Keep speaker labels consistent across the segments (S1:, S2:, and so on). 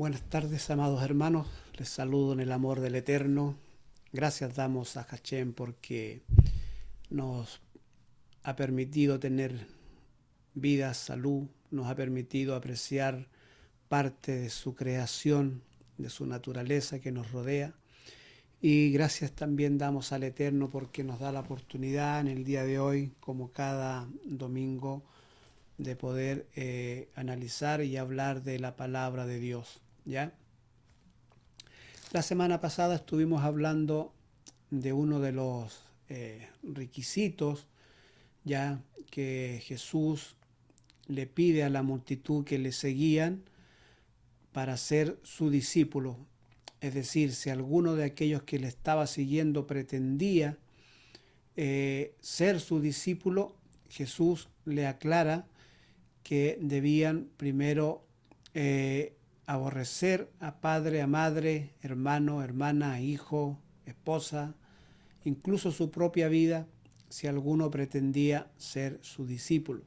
S1: Buenas tardes, amados hermanos. Les saludo en el amor del Eterno. Gracias damos a Hachem porque nos ha permitido tener vida, salud, nos ha permitido apreciar parte de su creación, de su naturaleza que nos rodea. Y gracias también damos al Eterno porque nos da la oportunidad en el día de hoy, como cada domingo, de poder analizar y hablar de la palabra de Dios, ¿ya? La semana pasada estuvimos hablando de uno de los requisitos, ya que Jesús le pide a la multitud que le seguían para ser su discípulo. Es decir, si alguno de aquellos que le estaba siguiendo pretendía ser su discípulo, Jesús le aclara que debían primero aborrecer a padre, a madre, hermano, hermana, hijo, esposa, incluso su propia vida, si alguno pretendía ser su discípulo.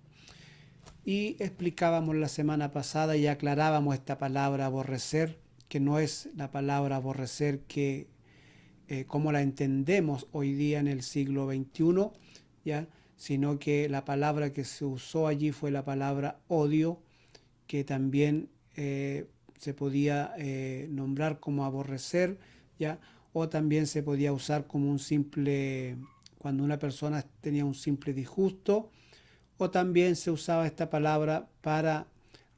S1: Y explicábamos la semana pasada y aclarábamos esta palabra aborrecer, que no es la palabra aborrecer que como la entendemos hoy día en el siglo XXI, ¿ya? Sino que la palabra que se usó allí fue la palabra odio, que también se podía nombrar como aborrecer, ¿ya? O también se podía usar como un simple, cuando una persona tenía un simple disgusto, o también se usaba esta palabra para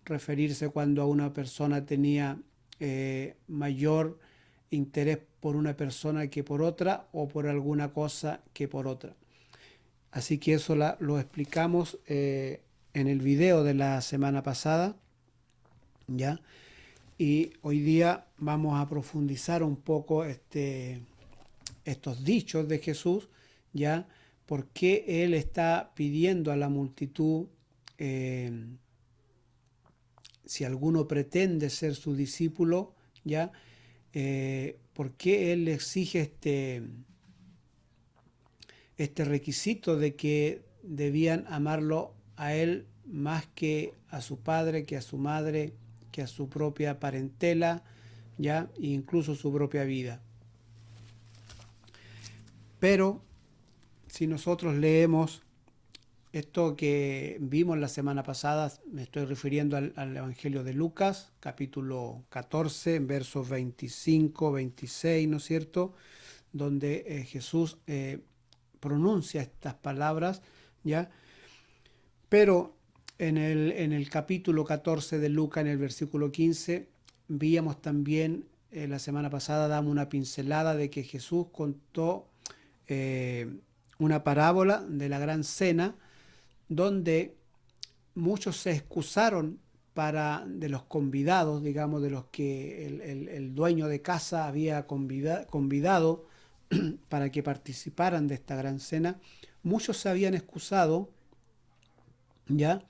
S1: referirse cuando a una persona tenía mayor interés por una persona que por otra o por alguna cosa que por otra. Así que eso lo explicamos en el video de la semana pasada, ¿ya? Y hoy día vamos a profundizar un poco estos dichos de Jesús, ¿ya? ¿Por qué Él está pidiendo a la multitud, si alguno pretende ser su discípulo, ¿ya? ¿Por qué Él le exige este requisito de que debían amarlo a Él más que a su padre, que a su madre, que a su propia parentela, ¿ya? E incluso su propia vida? Pero si nosotros leemos esto que vimos la semana pasada, me estoy refiriendo al Evangelio de Lucas, capítulo 14, versos 25, 26, ¿no es cierto?, donde Jesús pronuncia estas palabras, ¿ya? Pero en el capítulo 14 de Lucas, en el versículo 15, víamos también, la semana pasada damos una pincelada de que Jesús contó una parábola de la gran cena, donde muchos se excusaron de los convidados, digamos, de los que el dueño de casa había convidado para que participaran de esta gran cena. Muchos se habían excusado, ¿ya?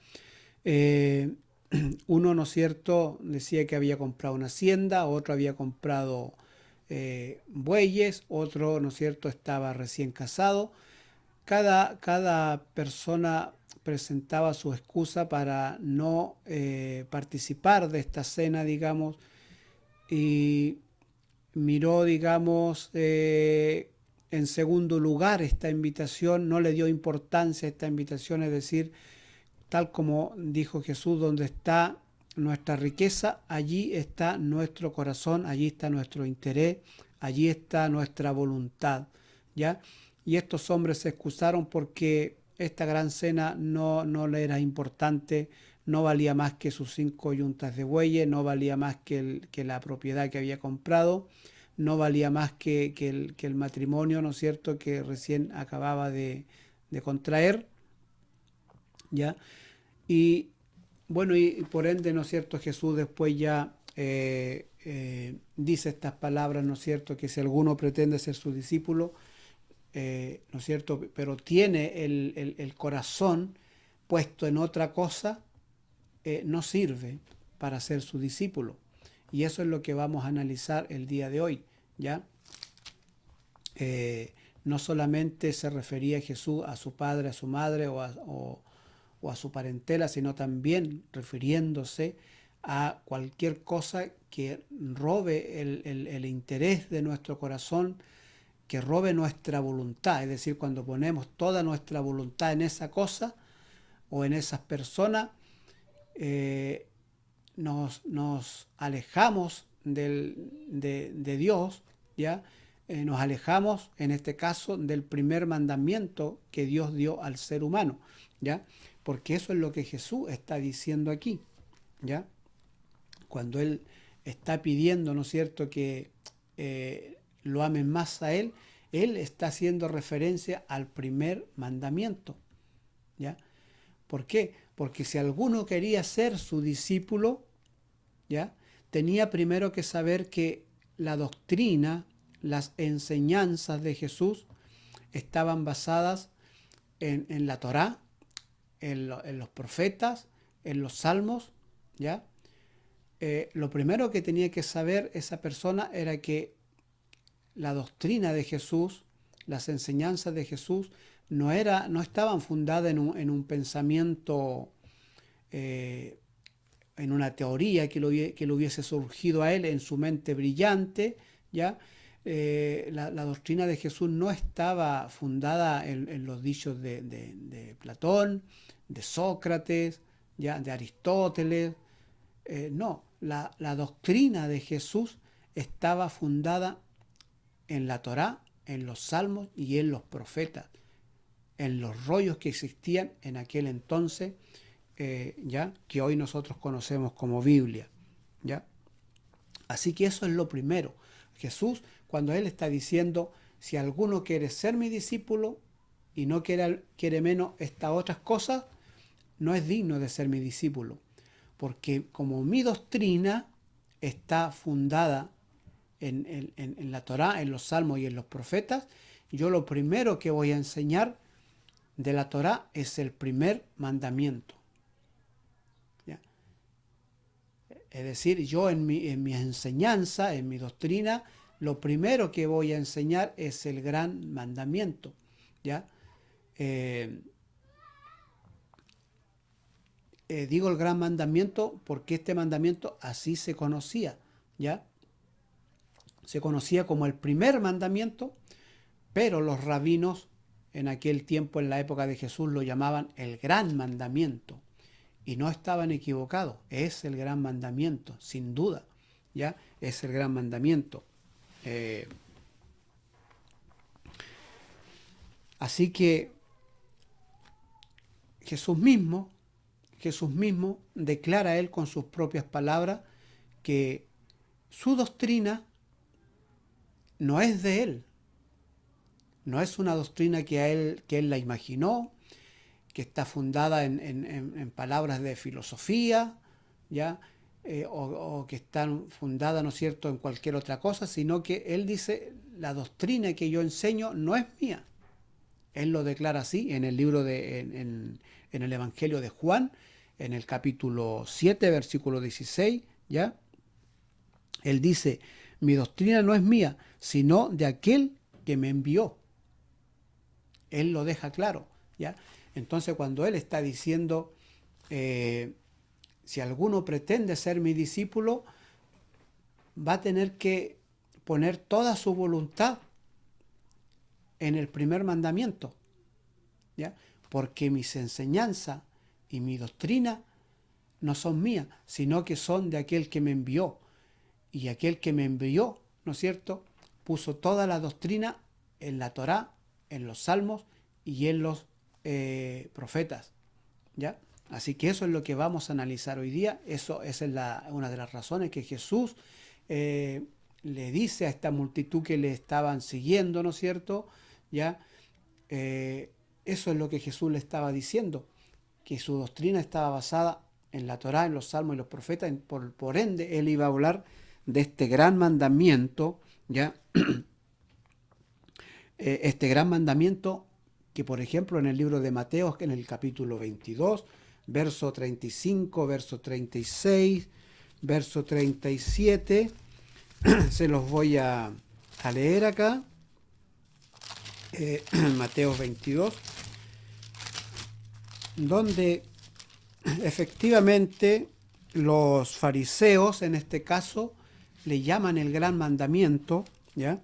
S1: Eh, Uno, ¿no es cierto?, decía que había comprado una hacienda, otro había comprado bueyes, otro, ¿no es cierto?, estaba recién casado. Cada persona presentaba su excusa para no participar de esta cena, digamos, y miró, digamos, en segundo lugar esta invitación, no le dio importancia a esta invitación, es decir, tal como dijo Jesús, donde está nuestra riqueza, allí está nuestro corazón, allí está nuestro interés, allí está nuestra voluntad, ¿ya? Y estos hombres se excusaron porque esta gran cena no le era importante, no valía más que sus 5 yuntas de bueyes, no valía más que la propiedad que había comprado, no valía más que el matrimonio, ¿no es cierto?, que recién acababa de contraer, ¿ya? Y bueno, y por ende, ¿no es cierto?, Jesús después ya dice estas palabras, ¿no es cierto?, que si alguno pretende ser su discípulo, ¿no es cierto?, pero tiene el corazón puesto en otra cosa, no sirve para ser su discípulo. Y eso es lo que vamos a analizar el día de hoy, ¿ya? No solamente se refería Jesús a su padre, a su madre o a su parentela, sino también refiriéndose a cualquier cosa que robe el interés de nuestro corazón, que robe nuestra voluntad. Es decir, cuando ponemos toda nuestra voluntad en esa cosa o en esas personas, nos alejamos de Dios, ¿ya? Nos alejamos, en este caso, del primer mandamiento que Dios dio al ser humano, ¿ya? Porque eso es lo que Jesús está diciendo aquí, ¿ya? Cuando Él está pidiendo, ¿no es cierto?, que lo amen más a Él está haciendo referencia al primer mandamiento, ¿ya? ¿Por qué? Porque si alguno quería ser su discípulo, ¿ya?, tenía primero que saber que la doctrina, las enseñanzas de Jesús estaban basadas en la Torá, en los profetas, en los salmos, ¿ya? Lo primero que tenía que saber esa persona era que la doctrina de Jesús, las enseñanzas de Jesús, no estaban fundadas en un pensamiento, en una teoría que le hubiese surgido a él en su mente brillante, ¿ya? La doctrina de Jesús no estaba fundada en los dichos de Platón, de Sócrates, ¿ya?, de Aristóteles. No, la doctrina de Jesús estaba fundada en la Torá, en los salmos y en los profetas, en los rollos que existían en aquel entonces, ya, que hoy nosotros conocemos como Biblia, ¿ya? Así que eso es lo primero. Jesús, cuando Él está diciendo, si alguno quiere ser mi discípulo y no quiere menos estas otras cosas, no es digno de ser mi discípulo. Porque como mi doctrina está fundada en la Torá, en los salmos y en los profetas, yo lo primero que voy a enseñar de la Torá es el primer mandamiento, ¿ya? Es decir, yo en mi enseñanza, en mi doctrina, lo primero que voy a enseñar es el gran mandamiento, ¿ya? Digo el gran mandamiento porque este mandamiento así se conocía, ¿ya? Se conocía como el primer mandamiento, pero los rabinos en aquel tiempo, en la época de Jesús, lo llamaban el gran mandamiento. Y no estaban equivocados, es el gran mandamiento, sin duda, ¿ya? Es el gran mandamiento. Así que Jesús mismo declara a él con sus propias palabras que su doctrina no es de él, no es una doctrina que él la imaginó, que está fundada en palabras de filosofía, ¿ya? O que están fundadas, ¿no es cierto?, en cualquier otra cosa, sino que él dice, la doctrina que yo enseño no es mía. Él lo declara así en el libro en el Evangelio de Juan, en el capítulo 7, versículo 16, ¿ya? Él dice, mi doctrina no es mía, sino de aquel que me envió. Él lo deja claro, ¿ya? Entonces, cuando él está diciendo, si alguno pretende ser mi discípulo, va a tener que poner toda su voluntad en el primer mandamiento, ¿ya? Porque mis enseñanzas y mi doctrina no son mías, sino que son de aquel que me envió. Y aquel que me envió, ¿no es cierto?, puso toda la doctrina en la Torá, en los salmos y en los profetas, ¿ya? Así que eso es lo que vamos a analizar hoy día. Esa es una de las razones que Jesús le dice a esta multitud que le estaban siguiendo, ¿no es cierto?, ¿ya? Eso es lo que Jesús le estaba diciendo, que su doctrina estaba basada en la Torá, en los salmos y los profetas. Por ende, él iba a hablar de este gran mandamiento, ¿ya? Este gran mandamiento que, por ejemplo, en el libro de Mateo, en el capítulo 22, verso 35, verso 36, verso 37, se los voy a leer acá. Mateo 22, donde efectivamente los fariseos, en este caso, le llaman el gran mandamiento, ¿ya?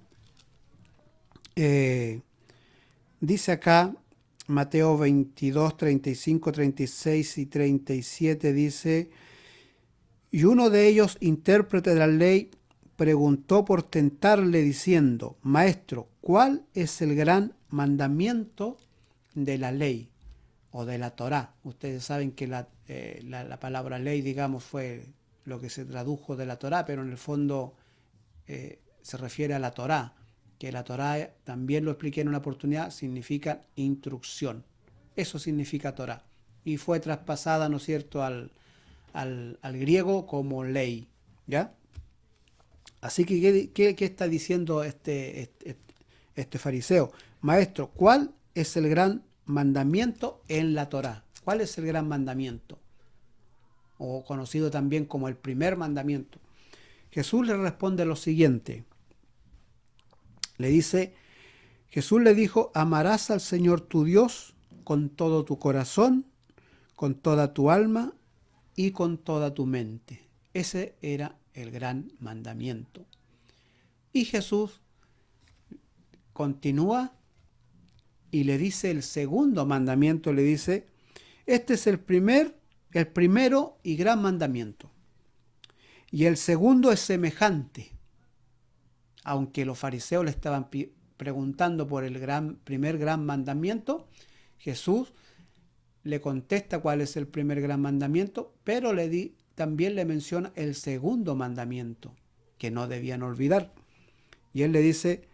S1: Dice acá, Mateo 22, 35, 36 y 37, dice: y uno de ellos, intérprete de la ley, preguntó por tentarle diciendo: Maestro, ¿cuál es el gran mandamiento de la ley o de la Torá? Ustedes saben que la palabra ley, digamos, fue lo que se tradujo de la Torá, pero en el fondo se refiere a la Torá, que la Torá, también lo expliqué en una oportunidad, significa instrucción. Eso significa Torá. Y fue traspasada, ¿no es cierto?, al griego como ley, ¿ya? Así que, ¿qué está diciendo este fariseo? Maestro, ¿cuál es el gran mandamiento en la Torá? ¿Cuál es el gran mandamiento? O conocido también como el primer mandamiento. Jesús le responde lo siguiente. Le dice, Jesús le dijo: amarás al Señor tu Dios con todo tu corazón, con toda tu alma y con toda tu mente. Ese era el gran mandamiento. Y Jesús continúa y le dice el segundo mandamiento, le dice: este es el primero y gran mandamiento. Y el segundo es semejante. Aunque los fariseos le estaban preguntando por el primer gran mandamiento, Jesús le contesta cuál es el primer gran mandamiento, pero también le menciona el segundo mandamiento, que no debían olvidar. Y él le dice: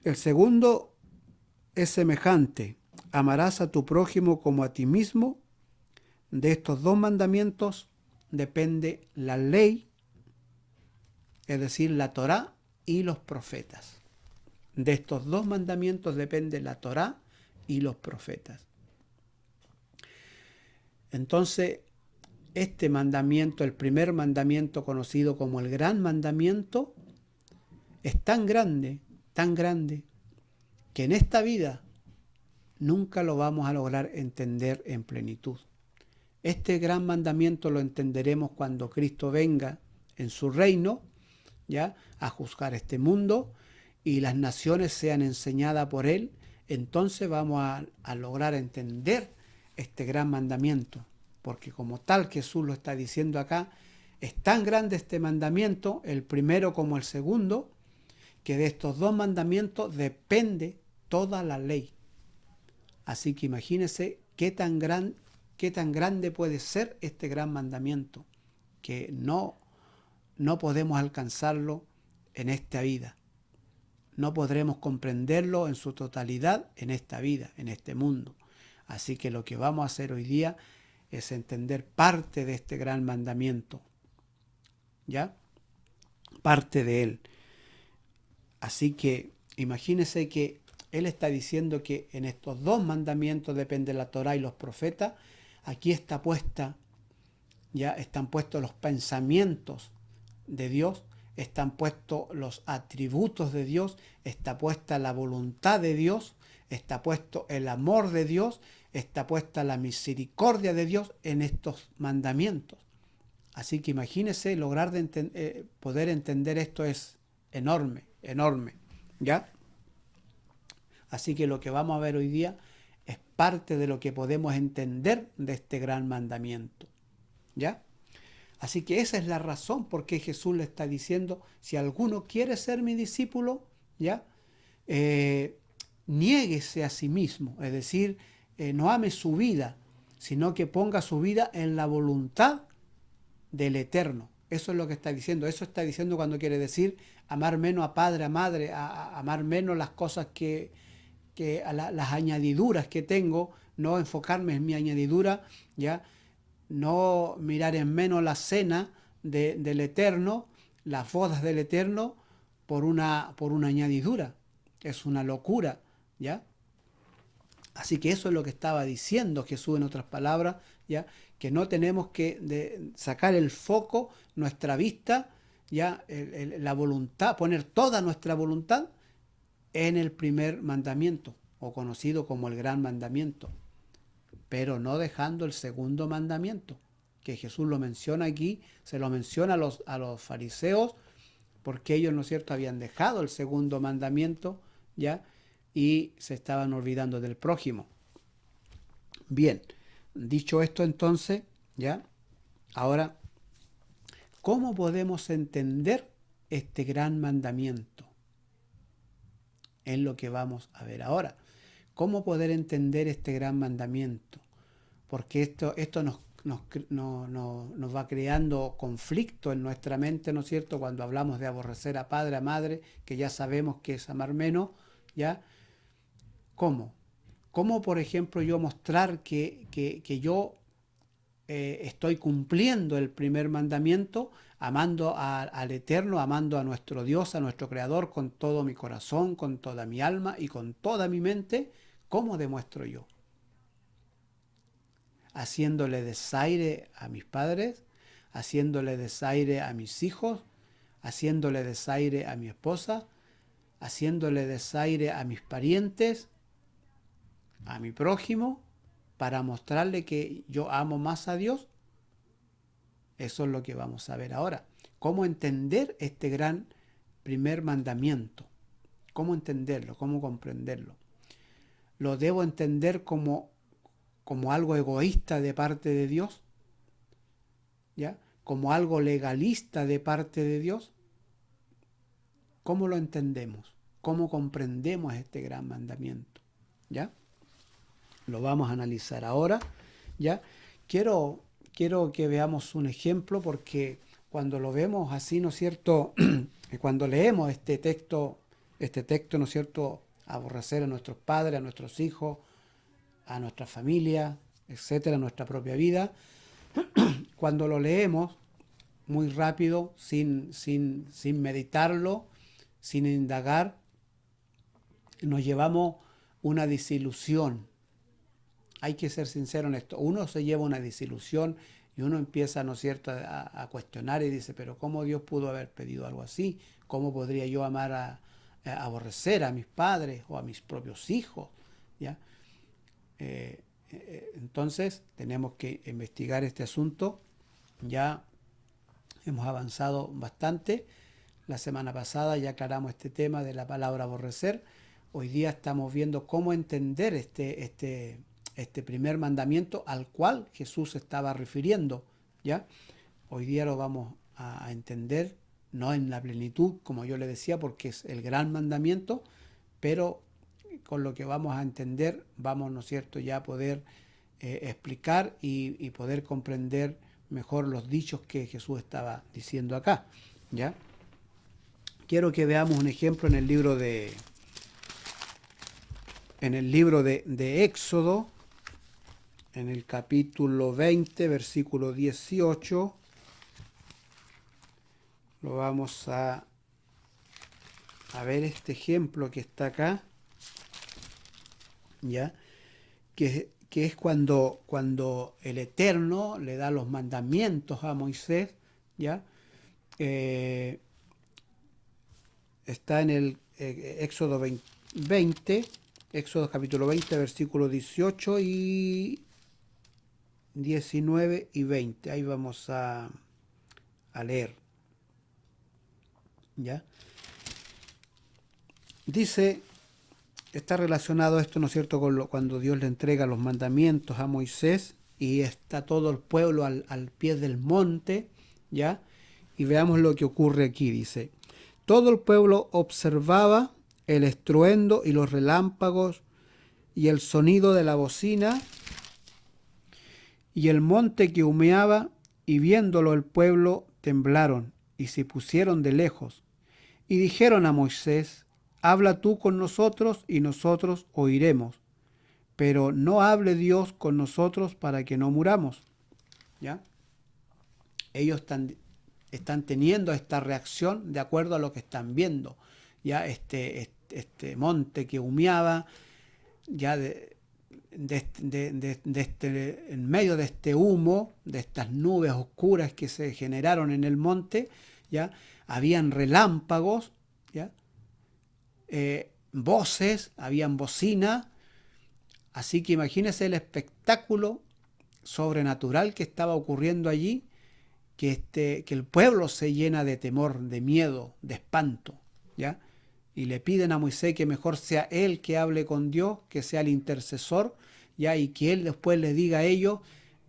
S1: el segundo es semejante: amarás a tu prójimo como a ti mismo. De estos dos mandamientos depende la ley, es decir, la Torá y los profetas. De estos dos mandamientos depende la Torá y los profetas. Entonces, este mandamiento, el primer mandamiento conocido como el gran mandamiento, es tan grande, que en esta vida nunca lo vamos a lograr entender en plenitud. Este gran mandamiento lo entenderemos cuando Cristo venga en su reino, ¿ya?, a juzgar este mundo y las naciones sean enseñadas por Él. Entonces vamos a lograr entender este gran mandamiento, porque como tal Jesús lo está diciendo acá, es tan grande este mandamiento, el primero como el segundo, que de estos dos mandamientos depende toda la ley. Así que imagínense qué tan grande puede ser este gran mandamiento, que no podemos alcanzarlo en esta vida. No podremos comprenderlo en su totalidad en esta vida, en este mundo. Así que lo que vamos a hacer hoy día es entender parte de este gran mandamiento, ¿ya? Parte de él. Así que imagínense que él está diciendo que en estos dos mandamientos depende la Torá y los profetas. Aquí está puesta, ya están puestos los pensamientos de Dios, están puestos los atributos de Dios, está puesta la voluntad de Dios, está puesto el amor de Dios, está puesta la misericordia de Dios en estos mandamientos. Así que imagínense, lograr poder entender esto es enorme, ¿ya? Así que lo que vamos a ver hoy día es parte de lo que podemos entender de este gran mandamiento, ¿ya? Así que esa es la razón por qué Jesús le está diciendo: si alguno quiere ser mi discípulo, ¿ya?, niéguese a sí mismo, es decir, no ame su vida, sino que ponga su vida en la voluntad del Eterno. Eso es lo que está diciendo. Eso está diciendo cuando quiere decir amar menos a padre, a madre, amar menos las cosas las añadiduras que tengo, no enfocarme en mi añadidura, ¿ya?, no mirar en menos la cena del Eterno, las bodas del Eterno, por una añadidura. Es una locura, ¿ya? Así que eso es lo que estaba diciendo Jesús en otras palabras, ¿ya?, que no tenemos que sacar el foco, nuestra vista, ¿ya?, la voluntad, poner toda nuestra voluntad en el primer mandamiento, o conocido como el gran mandamiento, pero no dejando el segundo mandamiento, que Jesús lo menciona aquí, se lo menciona a los fariseos, porque ellos, ¿no es cierto?, habían dejado el segundo mandamiento, ¿ya? Y se estaban olvidando del prójimo. Bien, dicho esto entonces, ¿ya? Ahora, ¿cómo podemos entender este gran mandamiento? Es lo que vamos a ver ahora. ¿Cómo poder entender este gran mandamiento? Porque esto nos va creando conflicto en nuestra mente, ¿no es cierto? Cuando hablamos de aborrecer a padre, a madre, que ya sabemos que es amar menos, ¿ya? ¿Cómo? ¿Cómo, por ejemplo, yo mostrar que yo estoy cumpliendo el primer mandamiento, amando al Eterno, amando a nuestro Dios, a nuestro Creador, con todo mi corazón, con toda mi alma y con toda mi mente? ¿Cómo demuestro yo? Haciéndole desaire a mis padres, haciéndole desaire a mis hijos, haciéndole desaire a mi esposa, haciéndole desaire a mis parientes, a mi prójimo, para mostrarle que yo amo más a Dios. Eso es lo que vamos a ver ahora. ¿Cómo entender este gran primer mandamiento? ¿Cómo entenderlo? ¿Cómo comprenderlo? ¿Lo debo entender como algo egoísta de parte de Dios? ¿Ya? ¿Como algo legalista de parte de Dios? ¿Cómo lo entendemos? ¿Cómo comprendemos este gran mandamiento? ¿Ya? Lo vamos a analizar ahora. ¿Ya? Quiero que veamos un ejemplo, porque cuando lo vemos así, ¿no es cierto? Cuando leemos este texto, ¿no es cierto?, aborrecer a nuestros padres, a nuestros hijos, a nuestra familia, etcétera, a nuestra propia vida, cuando lo leemos muy rápido, sin meditarlo, sin indagar, nos llevamos una desilusión. Hay que ser sincero en esto. Uno se lleva una desilusión y uno empieza, ¿no es cierto?, a cuestionar y dice, pero ¿cómo Dios pudo haber pedido algo así? ¿Cómo podría yo amar a aborrecer a mis padres o a mis propios hijos? ¿Ya? Entonces tenemos que investigar este asunto. Ya hemos avanzado bastante. La semana pasada ya aclaramos este tema de la palabra aborrecer. Hoy día estamos viendo cómo entender este primer mandamiento al cual Jesús se estaba refiriendo. ¿Ya? Hoy día lo vamos a entender, no en la plenitud, como yo le decía, porque es el gran mandamiento, pero con lo que vamos a entender vamos, ¿no es cierto?, ya a poder explicar y poder comprender mejor los dichos que Jesús estaba diciendo acá. ¿Ya? Quiero que veamos un ejemplo en el libro de Éxodo, en el capítulo 20, versículo 18. Lo vamos a ver este ejemplo que está acá, ¿ya? Que es cuando el Eterno le da los mandamientos a Moisés, ¿ya? Está en el Éxodo 20, Éxodo capítulo 20, versículos 18 y 19 y 20. Ahí vamos a leer. ¿Ya? Dice, está relacionado esto, ¿no es cierto?, con cuando Dios le entrega los mandamientos a Moisés y está todo el pueblo al pie del monte, ¿ya? Y veamos lo que ocurre aquí. Dice, todo el pueblo observaba el estruendo y los relámpagos y el sonido de la bocina y el monte que humeaba, y viéndolo el pueblo temblaron y se pusieron de lejos. Y dijeron a Moisés, habla tú con nosotros y nosotros oiremos, pero no hable Dios con nosotros para que no muramos. ¿Ya? Ellos están teniendo esta reacción de acuerdo a lo que están viendo. Ya este monte que humeaba, ya en medio de este humo, de estas nubes oscuras que se generaron en el monte, ya habían relámpagos, ya voces, habían bocina. Así que imagínense el espectáculo sobrenatural que estaba ocurriendo allí, que el pueblo se llena de temor, de miedo, de espanto, ¿ya? Y le piden a Moisés que mejor sea él que hable con Dios, que sea el intercesor, ¿ya? Y que él después les diga a ellos,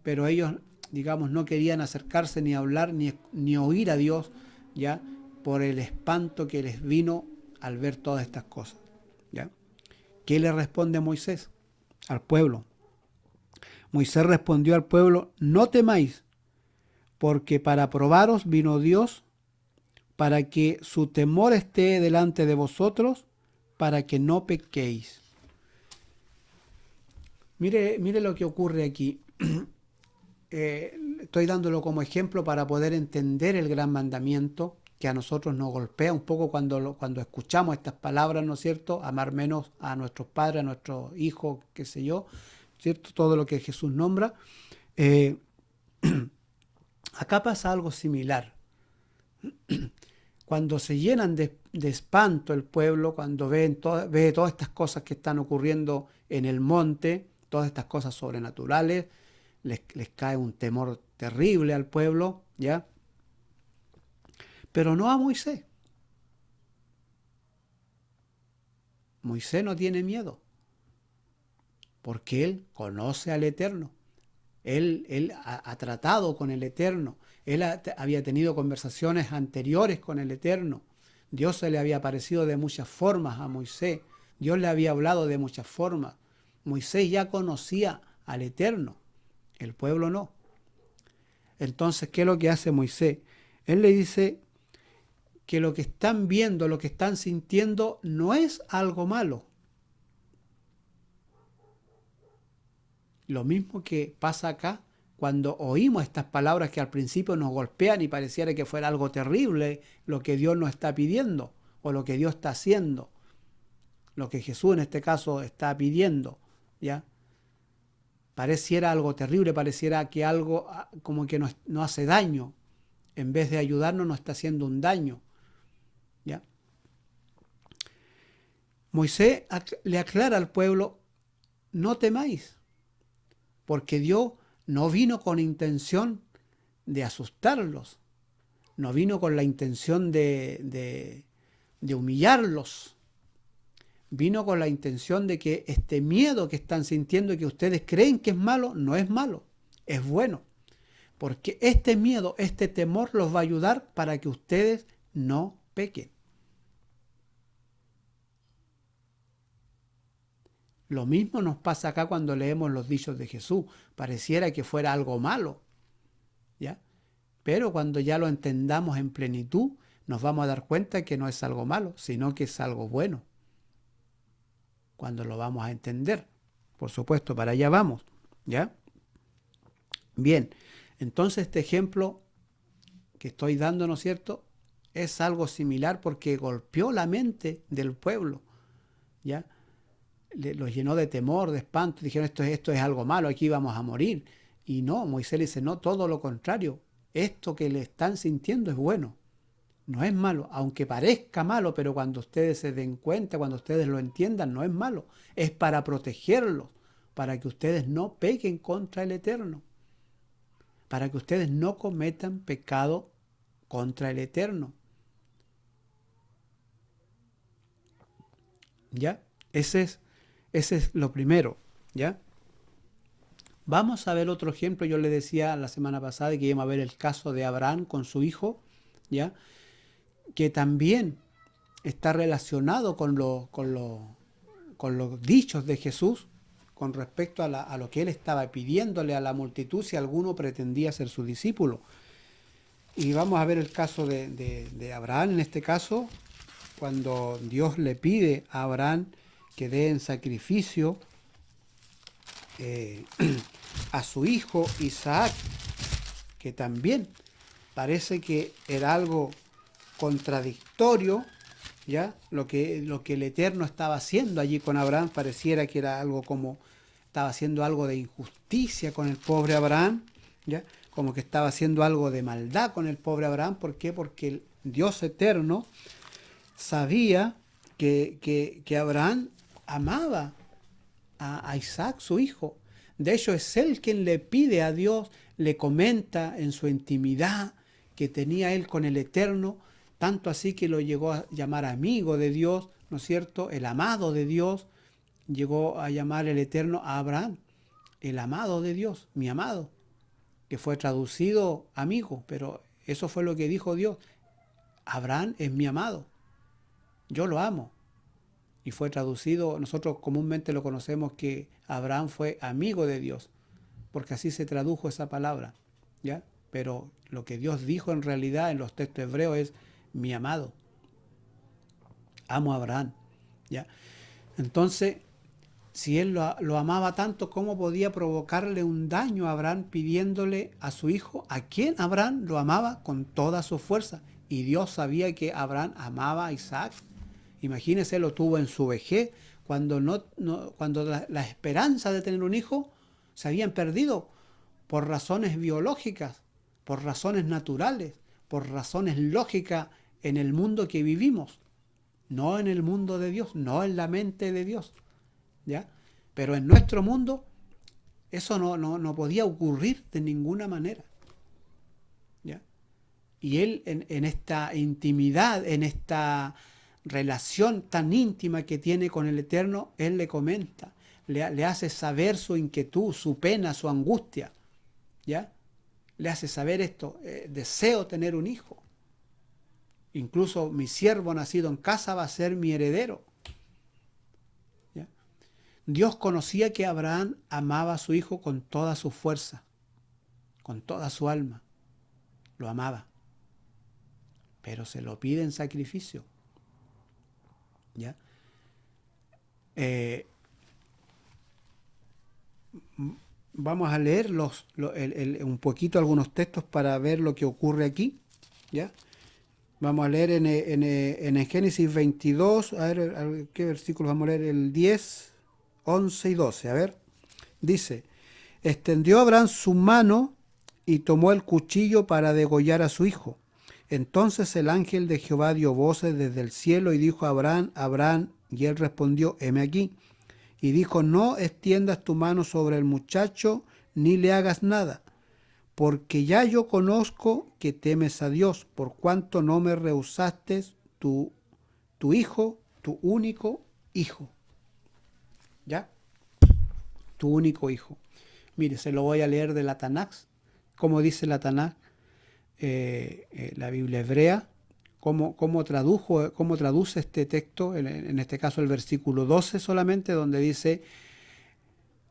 S1: pero ellos, digamos, no querían acercarse ni hablar ni oír a Dios, ¿ya? Por el espanto que les vino al ver todas estas cosas, ¿ya? ¿Qué le responde Moisés al pueblo? Moisés respondió al pueblo: no temáis, porque para probaros vino Dios, para que su temor esté delante de vosotros, para que no pequéis. Mire lo que ocurre aquí. Estoy dándolo como ejemplo para poder entender el gran mandamiento que a nosotros nos golpea un poco cuando escuchamos estas palabras, ¿no es cierto? Amar menos a nuestros padres, a nuestros hijos, qué sé yo, ¿cierto? Todo lo que Jesús nombra. Acá pasa algo similar. Cuando se llenan de espanto el pueblo, cuando ve todas estas cosas que están ocurriendo en el monte, todas estas cosas sobrenaturales, les cae un temor terrible al pueblo, ¿ya? Pero no a Moisés. Moisés no tiene miedo, porque él conoce al Eterno. Él ha tratado con el Eterno. Él había tenido conversaciones anteriores con el Eterno. Dios se le había aparecido de muchas formas a Moisés. Dios le había hablado de muchas formas. Moisés ya conocía al Eterno. El pueblo no. Entonces, ¿qué es lo que hace Moisés? Él le dice que lo que están viendo, lo que están sintiendo, no es algo malo. Lo mismo que pasa acá cuando oímos estas palabras que al principio nos golpean y pareciera que fuera algo terrible lo que Dios nos está pidiendo o lo que Dios está haciendo, lo que Jesús en este caso está pidiendo, ¿ya? Pareciera algo terrible, pareciera que algo como que nos hace daño, en vez de ayudarnos nos está haciendo un daño, ¿ya? Moisés le aclara al pueblo: no temáis, porque Dios no vino con intención de asustarlos, no vino con la intención de humillarlos, vino con la intención de que este miedo que están sintiendo y que ustedes creen que es malo, no es malo, es bueno, porque este miedo, este temor los va a ayudar para que ustedes no pequen. Lo mismo nos pasa acá cuando leemos los dichos de Jesús. Pareciera que fuera algo malo, ¿ya? Pero cuando ya lo entendamos en plenitud, nos vamos a dar cuenta que no es algo malo, sino que es algo bueno. Cuando lo vamos a entender. Por supuesto, para allá vamos, ¿ya? Bien, entonces este ejemplo que estoy dando, ¿no es cierto?, es algo similar porque golpeó la mente del pueblo, ¿ya? Los llenó de temor, de espanto, dijeron esto es algo malo, aquí vamos a morir. Y no, Moisés le dice: no, todo lo contrario, esto que le están sintiendo es bueno, no es malo, aunque parezca malo, pero cuando ustedes se den cuenta, cuando ustedes lo entiendan, no es malo, es para protegerlos, para que ustedes no pequen contra el Eterno, para que ustedes no cometan pecado contra el Eterno. ¿Ya? Ese es lo primero, ¿ya? Vamos a ver otro ejemplo. Yo le decía la semana pasada que íbamos a ver el caso de Abraham con su hijo, ¿ya? Que también está relacionado con los dichos de Jesús con respecto a lo que él estaba pidiéndole a la multitud si alguno pretendía ser su discípulo. Y vamos a ver el caso de Abraham en este caso, cuando Dios le pide a Abraham que dé en sacrificio a su hijo Isaac, que también parece que era algo contradictorio, ¿ya? Lo que el Eterno estaba haciendo allí con Abraham pareciera que era algo como, estaba haciendo algo de injusticia con el pobre Abraham, ¿ya? Como que estaba haciendo algo de maldad con el pobre Abraham. ¿Por qué? Porque el Dios Eterno sabía que Abraham amaba a Isaac, su hijo. De hecho, es él quien le pide a Dios, le comenta en su intimidad que tenía él con el Eterno, tanto así que lo llegó a llamar amigo de Dios, ¿no es cierto? El amado de Dios, llegó a llamar el Eterno a Abraham, el amado de Dios, mi amado, que fue traducido amigo, pero eso fue lo que dijo Dios. Abraham es mi amado, yo lo amo. Y fue traducido, nosotros comúnmente lo conocemos que Abraham fue amigo de Dios, porque así se tradujo esa palabra, ¿ya? Pero lo que Dios dijo en realidad en los textos hebreos es mi amado. Amo a Abraham, ¿ya? Entonces, si él lo amaba tanto, ¿cómo podía provocarle un daño a Abraham pidiéndole a su hijo, a quien Abraham lo amaba con toda su fuerza? Y Dios sabía que Abraham amaba a Isaac. Imagínese, lo tuvo en su vejez, cuando, cuando la esperanza de tener un hijo se habían perdido por razones biológicas, por razones naturales, por razones lógicas en el mundo que vivimos, no en el mundo de Dios, no en la mente de Dios, ¿ya? Pero en nuestro mundo eso no podía ocurrir de ninguna manera, ¿ya? Y él en esta intimidad, en esta relación tan íntima que tiene con el Eterno, él le comenta, le hace saber su inquietud, su pena, su angustia, ¿ya? Le hace saber esto, deseo tener un hijo. Incluso mi siervo nacido en casa va a ser mi heredero, ¿ya? Dios conocía que Abraham amaba a su hijo con toda su fuerza, con toda su alma, lo amaba, pero se lo pide en sacrificio, ¿ya? Vamos a leer un poquito algunos textos para ver lo que ocurre aquí, ¿ya? Vamos a leer en Génesis 22, a ver, ¿qué versículos vamos a leer? El 10, 11 y 12, a ver. Dice, extendió Abraham su mano y tomó el cuchillo para degollar a su hijo. Entonces el ángel de Jehová dio voces desde el cielo y dijo a Abraham, Abraham, y él respondió, heme aquí. Y dijo, no extiendas tu mano sobre el muchacho, ni le hagas nada, porque ya yo conozco que temes a Dios, por cuanto no me rehusaste tu hijo, tu único hijo. ¿Ya? Tu único hijo. Mire, se lo voy a leer de la Tanakh, como dice la Tanakh, la Biblia hebrea, cómo traduce este texto, en este caso el versículo 12 solamente, donde dice,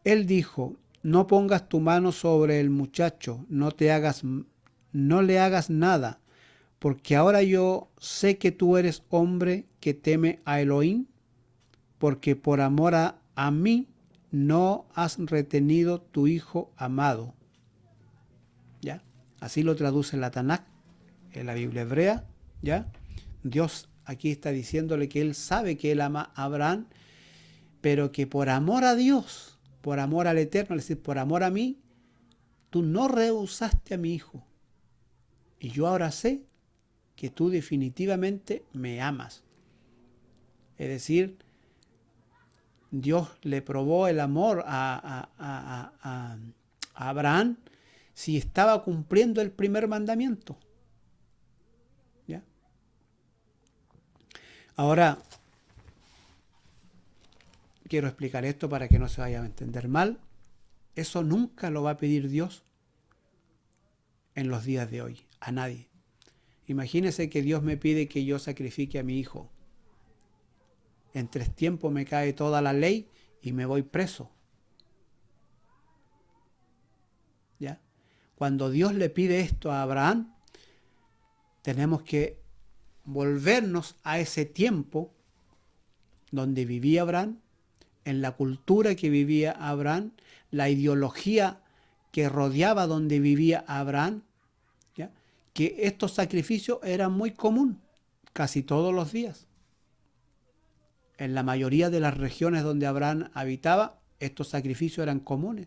S1: él dijo, no pongas tu mano sobre el muchacho, no le hagas nada, porque ahora yo sé que tú eres hombre que teme a Elohim, porque por amor a mí no has retenido tu hijo amado. ¿Ya? Así lo traduce la Tanakh, en la Biblia hebrea, ¿ya? Dios aquí está diciéndole que él sabe que él ama a Abraham, pero que por amor a Dios, por amor al Eterno, es decir, por amor a mí, tú no rehusaste a mi hijo. Y yo ahora sé que tú definitivamente me amas. Es decir, Dios le probó el amor a Abraham si estaba cumpliendo el primer mandamiento. ¿Ya? Ahora, quiero explicar esto para que no se vaya a entender mal. Eso nunca lo va a pedir Dios en los días de hoy, a nadie. Imagínese que Dios me pide que yo sacrifique a mi hijo. En 3 tiempos me cae toda la ley y me voy preso. ¿Ya? Cuando Dios le pide esto a Abraham, tenemos que volvernos a ese tiempo donde vivía Abraham, en la cultura que vivía Abraham, la ideología que rodeaba donde vivía Abraham, ¿ya? Que estos sacrificios eran muy comunes, casi todos los días. En la mayoría de las regiones donde Abraham habitaba, estos sacrificios eran comunes,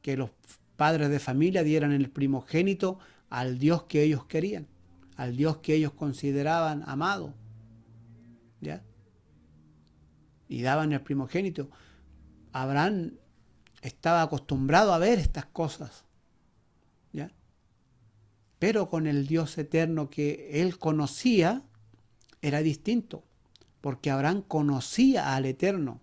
S1: que los padres de familia dieran el primogénito al Dios que ellos querían, al Dios que ellos consideraban amado, ¿ya? Y daban el primogénito. Abraham estaba acostumbrado a ver estas cosas, ¿ya? Pero con el Dios eterno que él conocía era distinto, porque Abraham conocía al Eterno.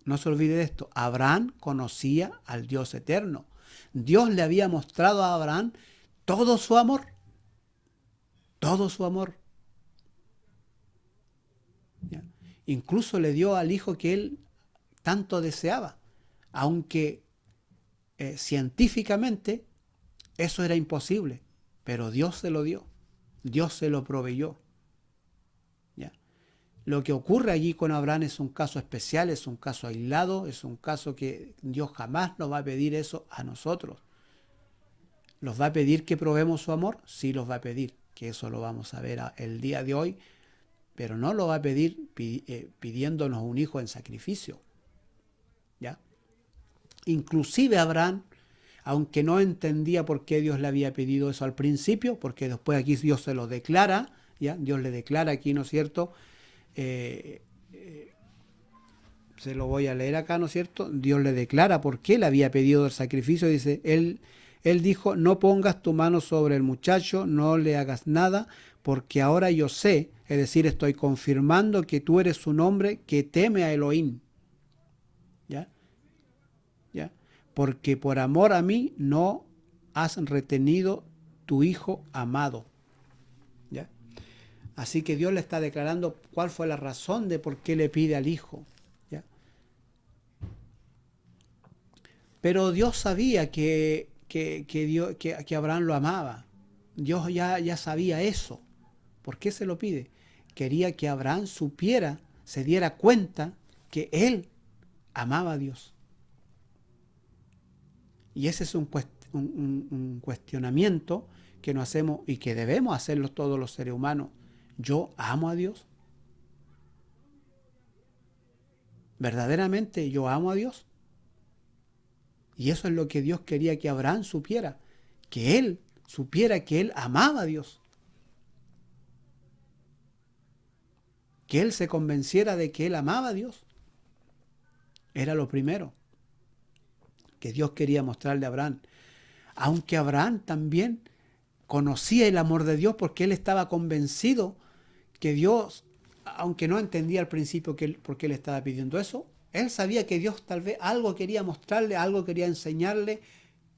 S1: No se olvide de esto, Abraham conocía al Dios eterno. Dios le había mostrado a Abraham todo su amor, todo su amor. ¿Ya? Incluso le dio al hijo que él tanto deseaba, aunque científicamente eso era imposible, pero Dios se lo dio, Dios se lo proveyó. ¿Ya? Lo que ocurre allí con Abraham es un caso especial, es un caso aislado, es un caso que Dios jamás nos va a pedir eso a nosotros. ¿Los va a pedir que probemos su amor? Sí los va a pedir, que eso lo vamos a ver el día de hoy, pero no lo va a pedir pidiéndonos un hijo en sacrificio. ¿Ya? Inclusive Abraham, aunque no entendía por qué Dios le había pedido eso al principio, porque después aquí Dios se lo declara, ¿ya? Dios le declara aquí, ¿no es cierto? Se lo voy a leer acá, ¿no es cierto? Dios le declara por qué le había pedido el sacrificio. Dice, él dijo, no pongas tu mano sobre el muchacho, no le hagas nada, porque ahora yo sé, es decir, estoy confirmando que tú eres un hombre que teme a Elohim. ¿Ya? ¿Ya? Porque por amor a mí no has retenido tu hijo amado. ¿Ya? Así que Dios le está declarando cuál fue la razón de por qué le pide al hijo. ¿Ya? Pero Dios sabía que Abraham lo amaba. Dios ya sabía eso. ¿Por qué se lo pide? Quería que Abraham supiera, se diera cuenta que él amaba a Dios. Y ese es un cuestionamiento que nos hacemos y que debemos hacerlo todos los seres humanos. ¿Yo amo a Dios? ¿Verdaderamente yo amo a Dios? Y eso es lo que Dios quería que Abraham supiera, que él supiera que él amaba a Dios, que él se convenciera de que él amaba a Dios. Era lo primero que Dios quería mostrarle a Abraham. Aunque Abraham también conocía el amor de Dios porque él estaba convencido que Dios, aunque no entendía al principio por qué le estaba pidiendo eso, él sabía que Dios tal vez algo quería mostrarle, algo quería enseñarle,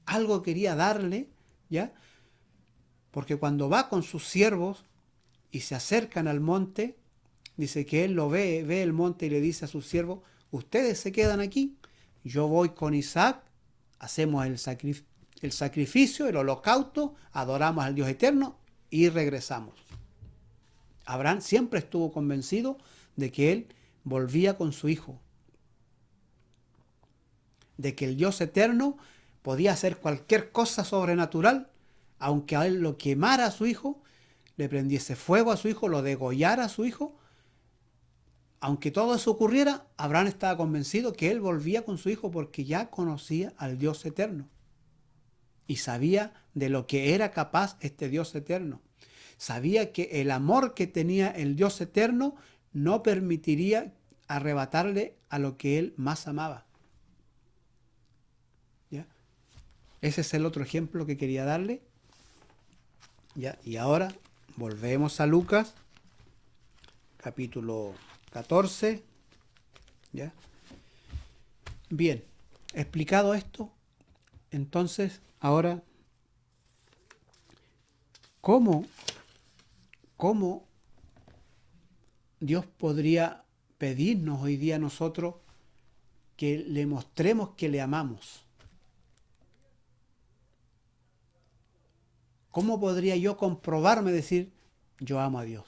S1: algo quería darle, ¿ya? Porque cuando va con sus siervos y se acercan al monte, dice que él lo ve el monte y le dice a sus siervos, ustedes se quedan aquí, yo voy con Isaac, hacemos el sacrificio, el holocausto, adoramos al Dios eterno y regresamos. Abraham siempre estuvo convencido de que él volvía con su hijo, de que el Dios eterno podía hacer cualquier cosa sobrenatural, aunque a él lo quemara a su hijo, le prendiese fuego a su hijo, lo degollara a su hijo. Aunque todo eso ocurriera, Abraham estaba convencido que él volvía con su hijo porque ya conocía al Dios eterno y sabía de lo que era capaz este Dios eterno. Sabía que el amor que tenía el Dios eterno no permitiría arrebatarle a lo que él más amaba. ¿Ya? Ese es el otro ejemplo que quería darle. ¿Ya? Y ahora volvemos a Lucas, capítulo 14. ¿Ya? Bien, explicado esto, entonces ahora, ¿cómo Dios podría pedirnos hoy día a nosotros que le mostremos que le amamos? ¿Cómo podría yo comprobarme, decir, yo amo a Dios?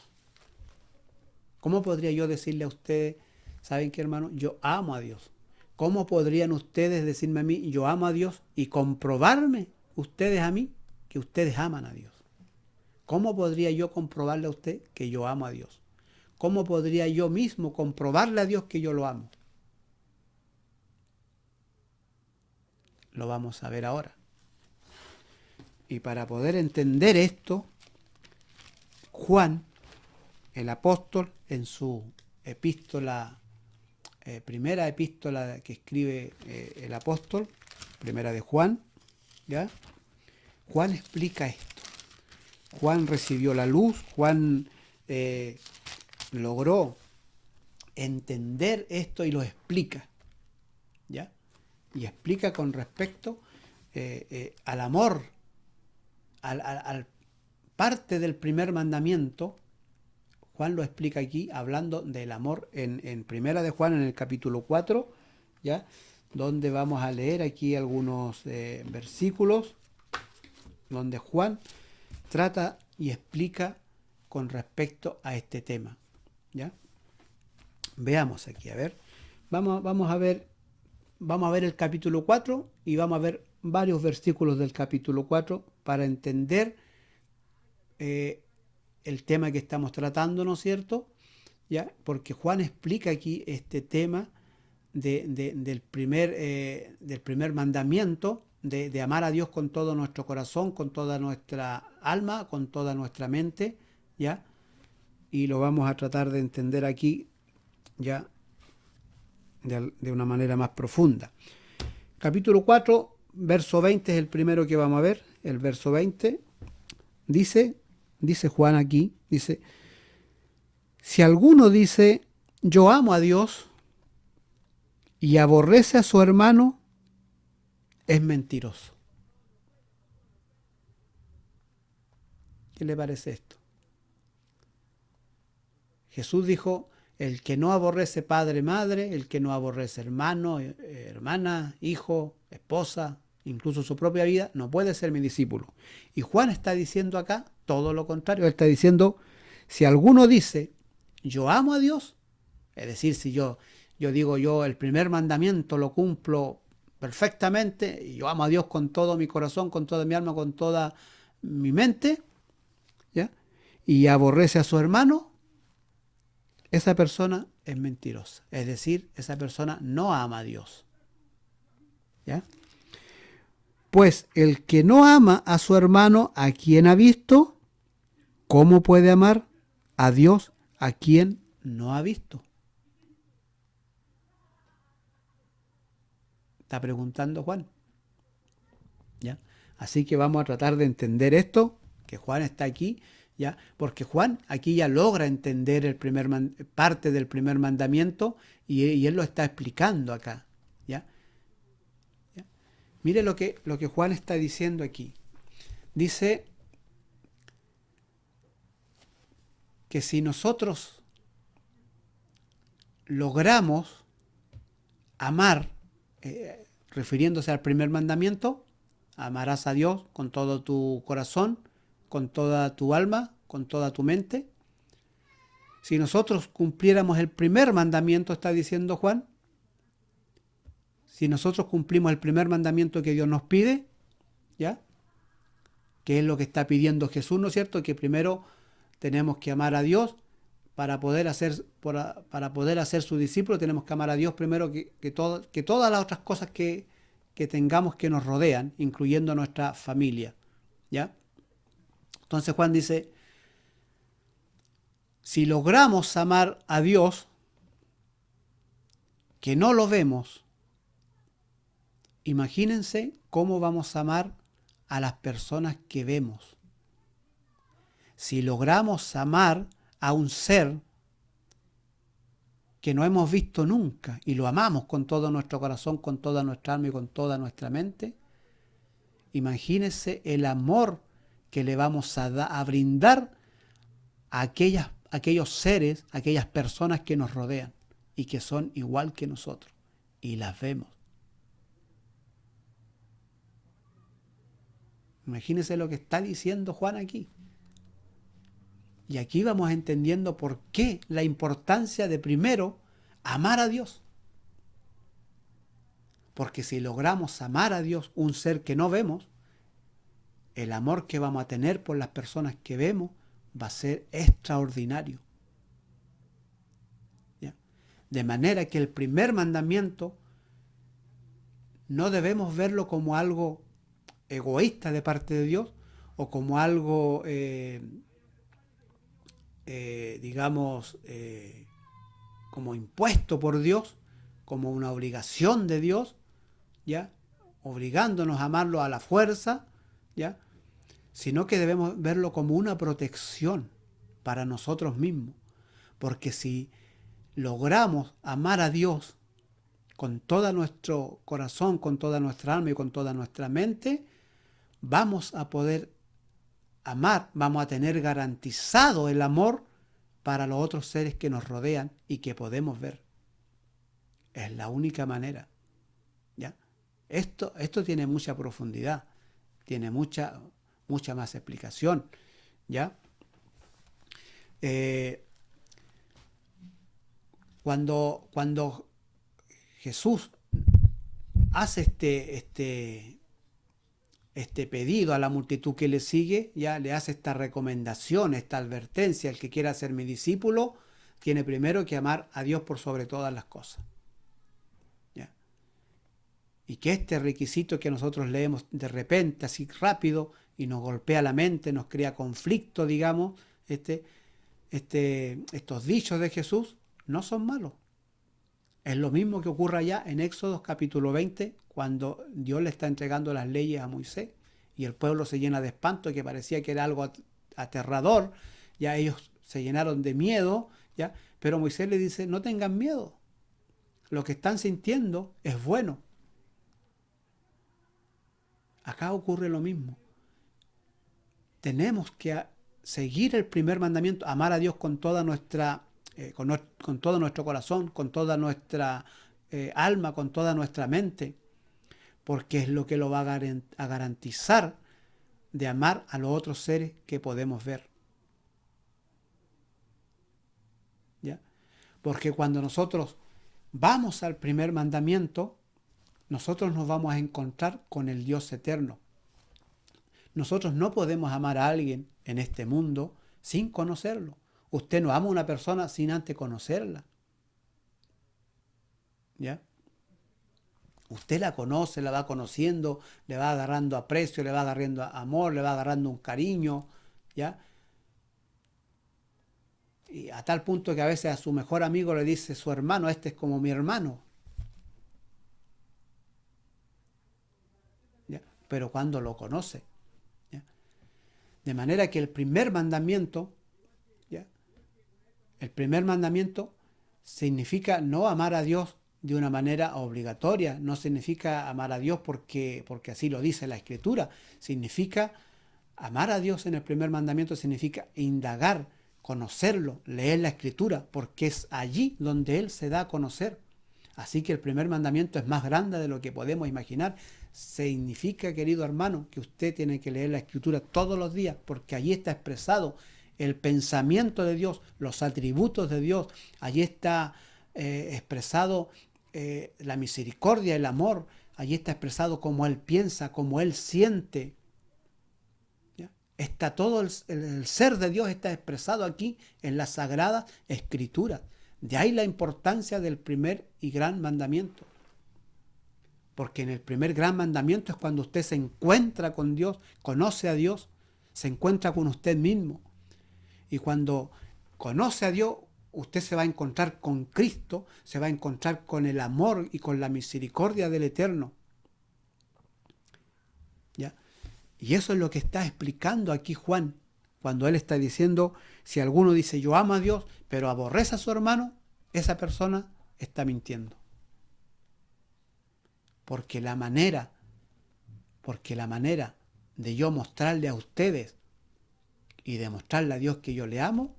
S1: ¿Cómo podría yo decirle a ustedes, saben qué, hermano, yo amo a Dios? ¿Cómo podrían ustedes decirme a mí, yo amo a Dios, y comprobarme ustedes a mí que ustedes aman a Dios? ¿Cómo podría yo comprobarle a usted que yo amo a Dios? ¿Cómo podría yo mismo comprobarle a Dios que yo lo amo? Lo vamos a ver ahora. Y para poder entender esto, Juan, el apóstol, en su epístola primera epístola que escribe el apóstol, primera de Juan, ¿ya? Juan explica esto. Juan recibió la luz, Juan logró entender esto y lo explica, ¿ya? Y explica con respecto al amor, al parte del primer mandamiento. Juan lo explica aquí hablando del amor en Primera de Juan, en el capítulo 4, ¿ya? Donde vamos a leer aquí algunos versículos donde Juan trata y explica con respecto a este tema, ¿ya? Veamos aquí, a ver. Vamos a ver el capítulo 4 y vamos a ver varios versículos del capítulo 4 para entender el tema que estamos tratando, ¿no es cierto? ¿Ya? Porque Juan explica aquí este tema del primer mandamiento, de amar a Dios con todo nuestro corazón, con toda nuestra alma, con toda nuestra mente, ¿ya? Y lo vamos a tratar de entender aquí ya de una manera más profunda. Capítulo 4, verso 20 es el primero que vamos a ver. El verso 20 dice Juan aquí, dice: si alguno dice yo amo a Dios y aborrece a su hermano, es mentiroso. ¿Qué le parece esto? Jesús dijo: el que no aborrece padre, madre, el que no aborrece hermano, hermana, hijo, esposa, incluso su propia vida, no puede ser mi discípulo. Y Juan está diciendo acá todo lo contrario. Él está diciendo: si alguno dice yo amo a Dios, es decir, si yo digo yo el primer mandamiento lo cumplo perfectamente, y yo amo a Dios con todo mi corazón, con toda mi alma, con toda mi mente, ¿ya? Y aborrece a su hermano, esa persona es mentirosa. Es decir, esa persona no ama a Dios, ¿ya? Pues el que no ama a su hermano a quien ha visto, ¿cómo puede amar a Dios a quien no ha visto? Está preguntando Juan, ¿ya? Así que vamos a tratar de entender esto, que Juan está aquí, ¿ya? Porque Juan aquí ya logra entender parte del primer mandamiento y él lo está explicando acá, ¿ya? ¿Ya? Mire lo que Juan está diciendo aquí. Dice que si nosotros logramos amar, refiriéndose al primer mandamiento, amarás a Dios con todo tu corazón, con toda tu alma, con toda tu mente. Si nosotros cumpliéramos el primer mandamiento, está diciendo Juan, si nosotros cumplimos el primer mandamiento que Dios nos pide, ¿ya? Que es lo que está pidiendo Jesús, ¿no es cierto? Que primero tenemos que amar a Dios para poder hacer su discípulo, tenemos que amar a Dios primero que todas las otras cosas que tengamos que nos rodean, incluyendo nuestra familia, ¿ya? Entonces Juan dice: si logramos amar a Dios, que no lo vemos, imagínense cómo vamos a amar a las personas que vemos. Si logramos amar a un ser que no hemos visto nunca y lo amamos con todo nuestro corazón, con toda nuestra alma y con toda nuestra mente, imagínense el amor que le vamos a brindar a aquellos seres, a aquellas personas que nos rodean y que son igual que nosotros y las vemos. Imagínense lo que está diciendo Juan aquí. Y aquí vamos entendiendo por qué la importancia de primero amar a Dios. Porque si logramos amar a Dios, un ser que no vemos, el amor que vamos a tener por las personas que vemos va a ser extraordinario. ¿Ya? De manera que el primer mandamiento no debemos verlo como algo egoísta de parte de Dios o como algo como impuesto por Dios, como una obligación de Dios, ¿ya? Obligándonos a amarlo a la fuerza, ¿ya? Sino que debemos verlo como una protección para nosotros mismos. Porque si logramos amar a Dios con todo nuestro corazón, con toda nuestra alma y con toda nuestra mente, vamos a poder amar, vamos a tener garantizado el amor para los otros seres que nos rodean y que podemos ver. Es la única manera, ¿ya? Esto tiene mucha profundidad, tiene mucha más explicación, ¿ya? Cuando Jesús hace este pedido a la multitud que le sigue, ya le hace esta recomendación, esta advertencia: el que quiera ser mi discípulo tiene primero que amar a Dios por sobre todas las cosas. ¿Ya? Y que este requisito que nosotros leemos de repente, así rápido, y nos golpea la mente, nos crea conflicto, digamos, estos dichos de Jesús no son malos. Es lo mismo que ocurre allá en Éxodo capítulo 20, cuando Dios le está entregando las leyes a Moisés y el pueblo se llena de espanto, que parecía que era algo aterrador. Ya ellos se llenaron de miedo, ¿ya? Pero Moisés le dice: no tengan miedo, lo que están sintiendo es bueno. Acá ocurre lo mismo. Tenemos que seguir el primer mandamiento, amar a Dios con toda nuestra con todo nuestro corazón, con toda nuestra alma, con toda nuestra mente, porque es lo que lo va a garantizar de amar a los otros seres que podemos ver. ¿Ya? Porque cuando nosotros vamos al primer mandamiento, nosotros nos vamos a encontrar con el Dios eterno. Nosotros no podemos amar a alguien en este mundo sin conocerlo. Usted no ama a una persona sin antes conocerla. ¿Ya? Usted la conoce, la va conociendo, le va agarrando aprecio, le va agarrando amor, le va agarrando un cariño, ¿ya? Y a tal punto que a veces a su mejor amigo le dice su hermano: este es como mi hermano. ¿Ya? Pero cuando lo conoce. ¿Ya? De manera que el primer mandamiento, ¿ya? El primer mandamiento significa no amar a Dios de una manera obligatoria, no significa amar a Dios porque así lo dice la Escritura. Significa amar a Dios en el primer mandamiento, significa indagar, conocerlo, leer la Escritura, porque es allí donde Él se da a conocer. Así que el primer mandamiento es más grande de lo que podemos imaginar. Significa, querido hermano, que usted tiene que leer la Escritura todos los días, porque allí está expresado el pensamiento de Dios, los atributos de Dios. Allí está expresado la misericordia, el amor. Allí está expresado cómo Él piensa, cómo Él siente. ¿Ya? Está todo el ser de Dios está expresado aquí en las Sagradas Escrituras. De ahí la importancia del primer y gran mandamiento. Porque en el primer gran mandamiento es cuando usted se encuentra con Dios, conoce a Dios, se encuentra con usted mismo. Y cuando conoce a Dios, usted se va a encontrar con Cristo, se va a encontrar con el amor y con la misericordia del Eterno. ¿Ya? Y eso es lo que está explicando aquí Juan, cuando él está diciendo: si alguno dice yo amo a Dios, pero aborrece a su hermano, esa persona está mintiendo. Porque la manera de yo mostrarle a ustedes y demostrarle a Dios que yo le amo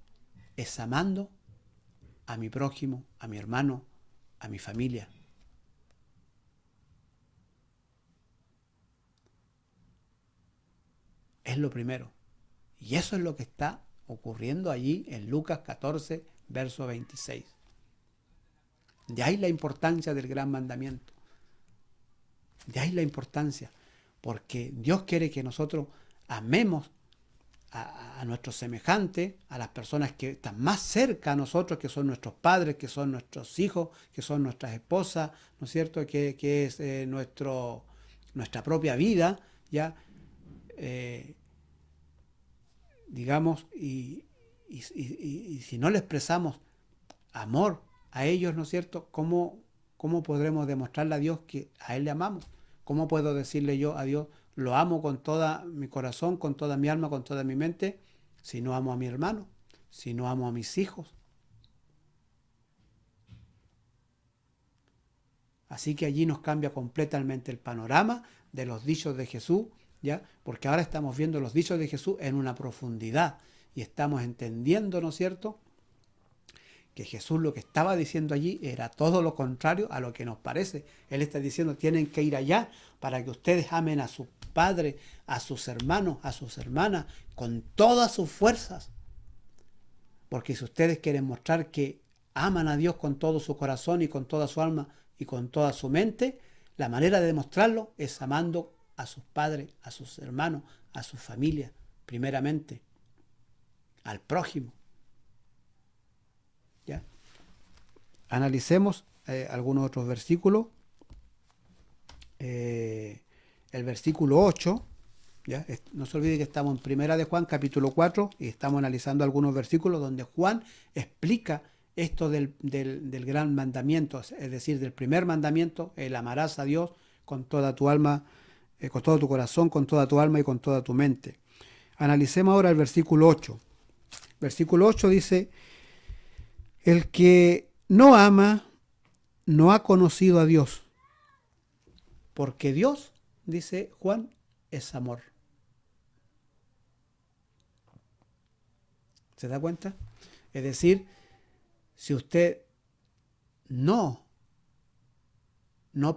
S1: es amando a mi prójimo, a mi hermano, a mi familia. Es lo primero. Y eso es lo que está ocurriendo allí en Lucas 14, verso 26. De ahí la importancia del gran mandamiento. De ahí la importancia. Porque Dios quiere que nosotros amemos a nuestros semejantes, a las personas que están más cerca a nosotros, que son nuestros padres, que son nuestros hijos, que son nuestras esposas, ¿no es cierto? Que es nuestra propia vida, ¿ya? Digamos, y si no le expresamos amor a ellos, ¿no es cierto? ¿Cómo ¿cómo podremos demostrarle a Dios que a Él le amamos? ¿Cómo puedo decirle yo a Dios, lo amo con toda mi corazón, con toda mi alma, con toda mi mente, si no amo a mi hermano, si no amo a mis hijos? Así que allí nos cambia completamente el panorama de los dichos de Jesús, ¿ya? Porque ahora estamos viendo los dichos de Jesús en una profundidad y estamos entendiendo, ¿no es cierto?, que Jesús lo que estaba diciendo allí era todo lo contrario a lo que nos parece. Él está diciendo, tienen que ir allá para que ustedes amen a sus padres, a sus hermanos, a sus hermanas, con todas sus fuerzas. Porque si ustedes quieren mostrar que aman a Dios con todo su corazón y con toda su alma y con toda su mente, la manera de demostrarlo es amando a sus padres, a sus hermanos, a su familia, primeramente, al prójimo. ¿Ya? Analicemos algunos otros versículos. El versículo 8, ¿ya? No se olvide que estamos en Primera de Juan, capítulo 4, y estamos analizando algunos versículos donde Juan explica esto del gran mandamiento, es decir, del primer mandamiento, el amarás a Dios con toda tu alma, con todo tu corazón, con toda tu alma y con toda tu mente. Analicemos ahora el versículo 8. Versículo 8 dice, el que no ama no ha conocido a Dios, porque Dios, dice Juan, es amor. ¿Se da cuenta? Es decir, si usted no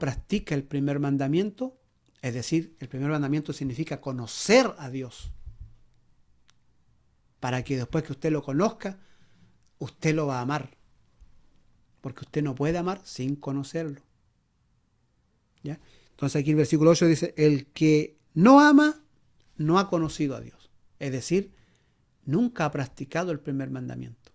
S1: practica el primer mandamiento, es decir, el primer mandamiento significa conocer a Dios, para que después que usted lo conozca, usted lo va a amar, porque usted no puede amar sin conocerlo. ¿Ya? Entonces aquí el versículo 8 dice, el que no ama no ha conocido a Dios. Es decir, nunca ha practicado el primer mandamiento.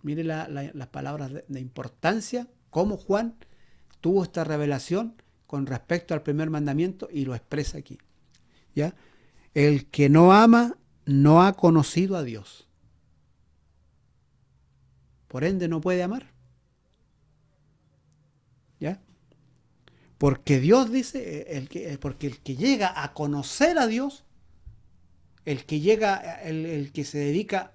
S1: Mire las palabras de importancia, cómo Juan tuvo esta revelación con respecto al primer mandamiento y lo expresa aquí. ¿Ya? El que no ama no ha conocido a Dios. Por ende no puede amar. ¿Ya? Porque Dios dice, porque el que llega a conocer a Dios, el que se dedica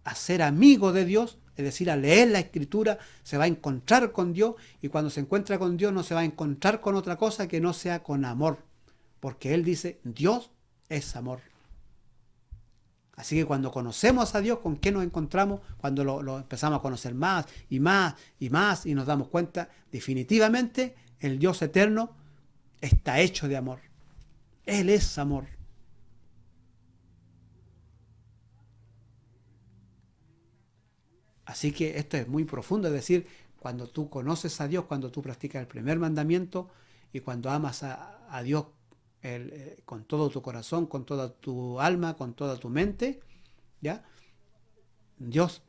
S1: a ser amigo de Dios, es decir, a leer la Escritura, se va a encontrar con Dios, y cuando se encuentra con Dios no se va a encontrar con otra cosa que no sea con amor, porque Él dice, Dios es amor. Así que cuando conocemos a Dios, ¿con qué nos encontramos? Cuando lo empezamos a conocer más y más y más y nos damos cuenta, definitivamente el Dios eterno está hecho de amor. Él es amor. Así que esto es muy profundo, es decir, cuando tú conoces a Dios, cuando tú practicas el primer mandamiento y cuando amas a Dios con todo tu corazón, con toda tu alma, con toda tu mente, ¿ya? Dios,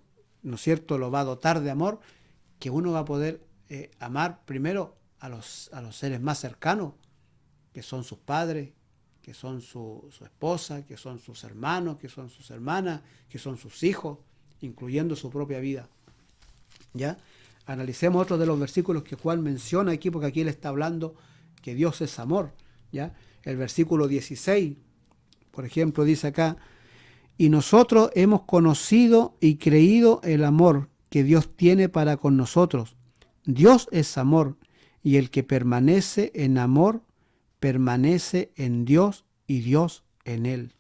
S1: ¿no es cierto?, lo va a dotar de amor, que uno va a poder amar primero a los seres más cercanos, que son sus padres, que son su esposa, que son sus hermanos, que son sus hermanas, que son sus hijos, incluyendo su propia vida. ¿Ya? Analicemos otro de los versículos que Juan menciona aquí, porque aquí él está hablando que Dios es amor. ¿Ya? El versículo 16, por ejemplo, dice acá, y nosotros hemos conocido y creído el amor que Dios tiene para con nosotros. Dios es amor, y el que permanece en amor, permanece en Dios y Dios en él.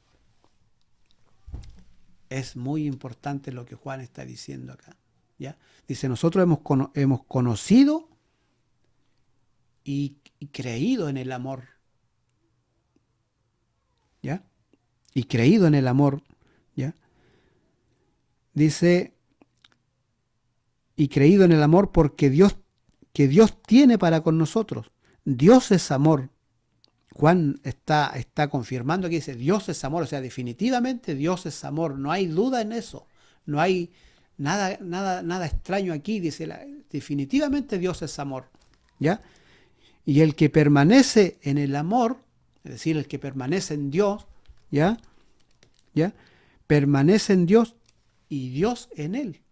S1: Es muy importante lo que Juan está diciendo acá. ¿Ya? Dice, nosotros hemos conocido y creído en el amor. ¿Ya? Y creído en el amor. ¿Ya? Dice, y creído en el amor porque que Dios tiene para con nosotros. Dios es amor. Juan está confirmando que dice, Dios es amor, o sea, definitivamente Dios es amor, no hay duda en eso, no hay nada extraño aquí, dice, definitivamente Dios es amor, ¿ya? Y el que permanece en el amor, es decir, el que permanece en Dios, ¿ya? Permanece en Dios y Dios en él.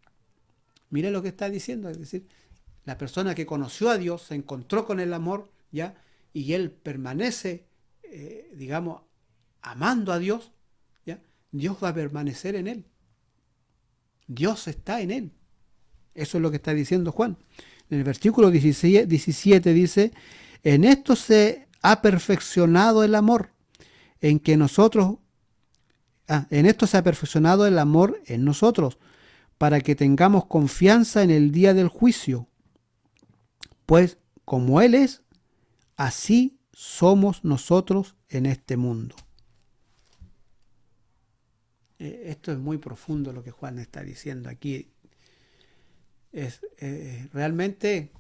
S1: Mire lo que está diciendo, es decir, la persona que conoció a Dios, se encontró con el amor, ¿ya? Y él permanece, digamos, amando a Dios, ¿ya? Dios va a permanecer en él. Dios está en él. Eso es lo que está diciendo Juan. En el versículo 17 dice, en esto se ha perfeccionado el amor, en esto se ha perfeccionado el amor en nosotros, para que tengamos confianza en el día del juicio. Pues como Él es, así somos nosotros en este mundo. Esto es muy profundo lo que Juan está diciendo aquí. Realmente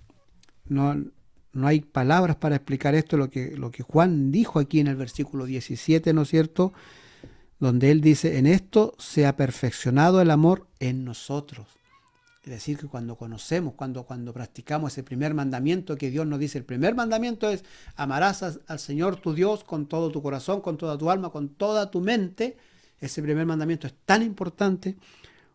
S1: no hay palabras para explicar esto, lo que Juan dijo aquí en el versículo 17, ¿no es cierto? Donde él dice, en esto se ha perfeccionado el amor en nosotros. Es decir, que cuando conocemos, cuando practicamos ese primer mandamiento que Dios nos dice, el primer mandamiento es, amarás al Señor tu Dios con todo tu corazón, con toda tu alma, con toda tu mente. Ese primer mandamiento es tan importante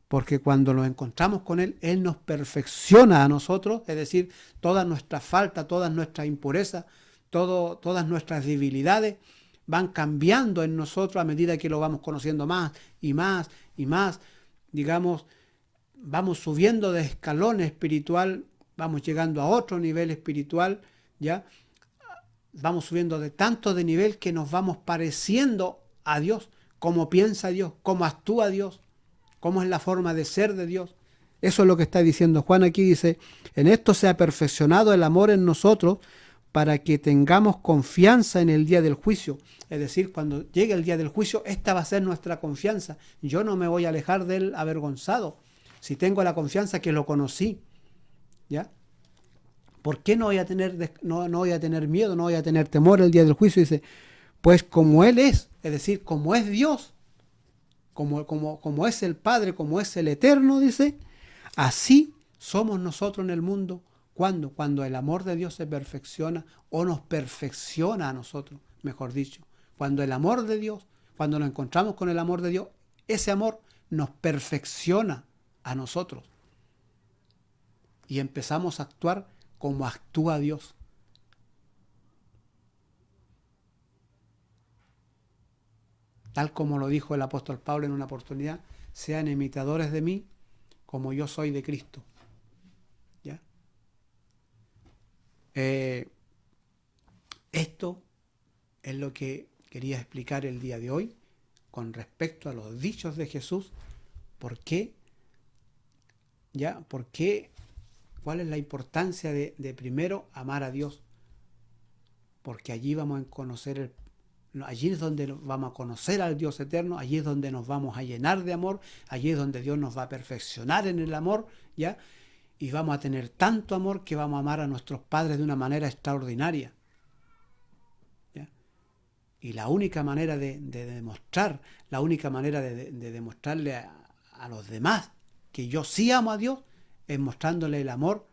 S1: porque cuando nos encontramos con Él, Él nos perfecciona a nosotros, es decir, todas nuestras faltas, todas nuestras impurezas, todas nuestras debilidades van cambiando en nosotros a medida que lo vamos conociendo más y más y más. Digamos, vamos subiendo de escalón espiritual, vamos llegando a otro nivel espiritual, ¿ya? Vamos subiendo de tanto de nivel que nos vamos pareciendo a Dios, cómo piensa Dios, cómo actúa Dios, cómo es la forma de ser de Dios. Eso es lo que está diciendo Juan aquí, dice, en esto se ha perfeccionado el amor en nosotros para que tengamos confianza en el día del juicio. Es decir, cuando llegue el día del juicio, esta va a ser nuestra confianza. Yo no me voy a alejar de Él avergonzado. Si tengo la confianza que lo conocí, ¿ya? ¿Por qué no voy a tener miedo, no voy a tener temor el día del juicio? Dice, pues como Él es decir, como es Dios, como es el Padre, como es el Eterno, dice, así somos nosotros en el mundo. ¿Cuándo? Cuando el amor de Dios se perfecciona o nos perfecciona a nosotros, mejor dicho. Cuando el amor de Dios, cuando nos encontramos con el amor de Dios, ese amor nos perfecciona a nosotros. Y empezamos a actuar como actúa Dios. Tal como lo dijo el apóstol Pablo en una oportunidad, sean imitadores de mí como yo soy de Cristo. ¿Ya? Esto es lo que quería explicar el día de hoy con respecto a los dichos de Jesús. ¿Por qué? ¿Ya? ¿Por qué? ¿Cuál es la importancia de primero amar a Dios? Porque allí vamos a conocer allí es donde vamos a conocer al Dios eterno, allí es donde nos vamos a llenar de amor, allí es donde Dios nos va a perfeccionar en el amor, ¿ya? Y vamos a tener tanto amor que vamos a amar a nuestros padres de una manera extraordinaria. ¿Ya? Y la única manera de demostrar, la única manera de demostrarle a los demás que yo sí amo a Dios, es mostrándole el amor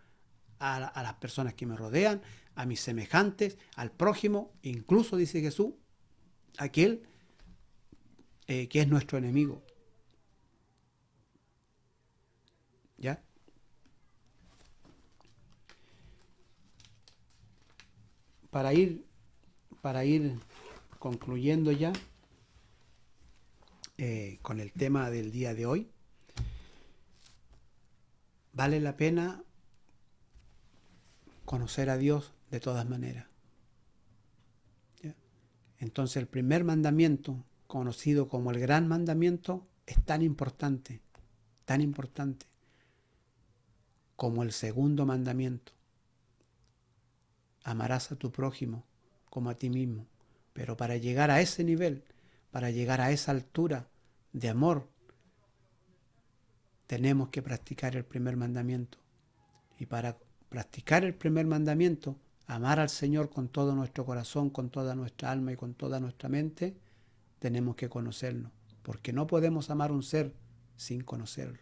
S1: a las personas que me rodean, a mis semejantes, al prójimo, incluso, dice Jesús, aquel que es nuestro enemigo. ¿Ya? Para ir concluyendo ya con el tema del día de hoy, vale la pena conocer a Dios de todas maneras. ¿Ya? Entonces el primer mandamiento, conocido como el gran mandamiento, es tan importante como el segundo mandamiento. Amarás a tu prójimo como a ti mismo. Pero para llegar a ese nivel, para llegar a esa altura de amor, tenemos que practicar el primer mandamiento. Y para practicar el primer mandamiento, amar al Señor con todo nuestro corazón, con toda nuestra alma y con toda nuestra mente, tenemos que conocerlo. Porque no podemos amar a un ser sin conocerlo.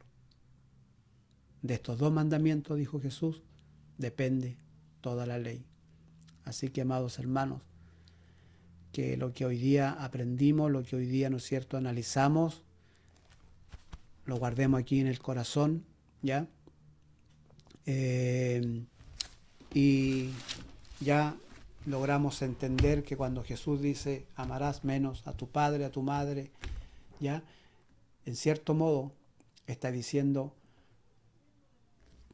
S1: De estos dos mandamientos, dijo Jesús, depende toda la ley. Así que, amados hermanos, que lo que hoy día aprendimos, lo que hoy día, ¿no es cierto?, analizamos, lo guardemos aquí en el corazón, ¿ya? Y ya logramos entender que cuando Jesús dice amarás menos a tu padre, a tu madre, ya, en cierto modo está diciendo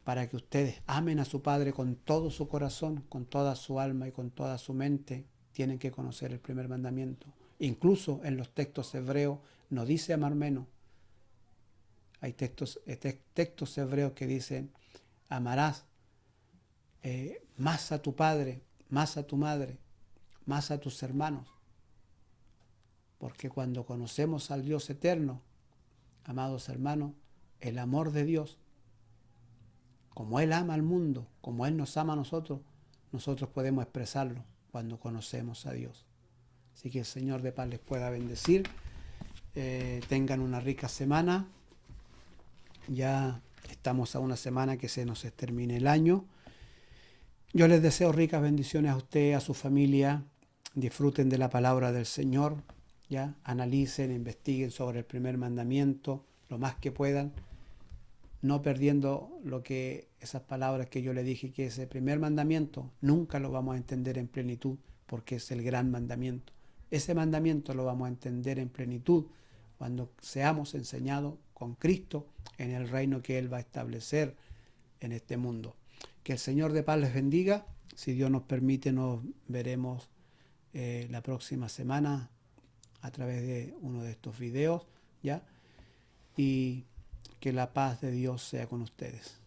S1: para que ustedes amen a su padre con todo su corazón, con toda su alma y con toda su mente, tienen que conocer el primer mandamiento. Incluso en los textos hebreos no dice amar menos. Hay textos hebreos que dicen amarás más a tu padre, más a tu madre, más a tus hermanos. Porque cuando conocemos al Dios eterno, amados hermanos, el amor de Dios, como Él ama al mundo, como Él nos ama a nosotros podemos expresarlo cuando conocemos a Dios. Así que el Señor de paz les pueda bendecir. Tengan una rica semana. Ya estamos a una semana que se nos termine el año. Yo les deseo ricas bendiciones a usted, a su familia. Disfruten de la palabra del Señor. Ya analicen, investiguen sobre el primer mandamiento lo más que puedan, no perdiendo esas palabras que yo le dije, que ese primer mandamiento nunca lo vamos a entender en plenitud, porque es el gran mandamiento. Ese mandamiento lo vamos a entender en plenitud cuando seamos enseñados con Cristo en el reino que Él va a establecer en este mundo. Que el Señor de paz les bendiga. Si Dios nos permite, nos veremos la próxima semana a través de uno de estos videos, ¿ya? Y que la paz de Dios sea con ustedes.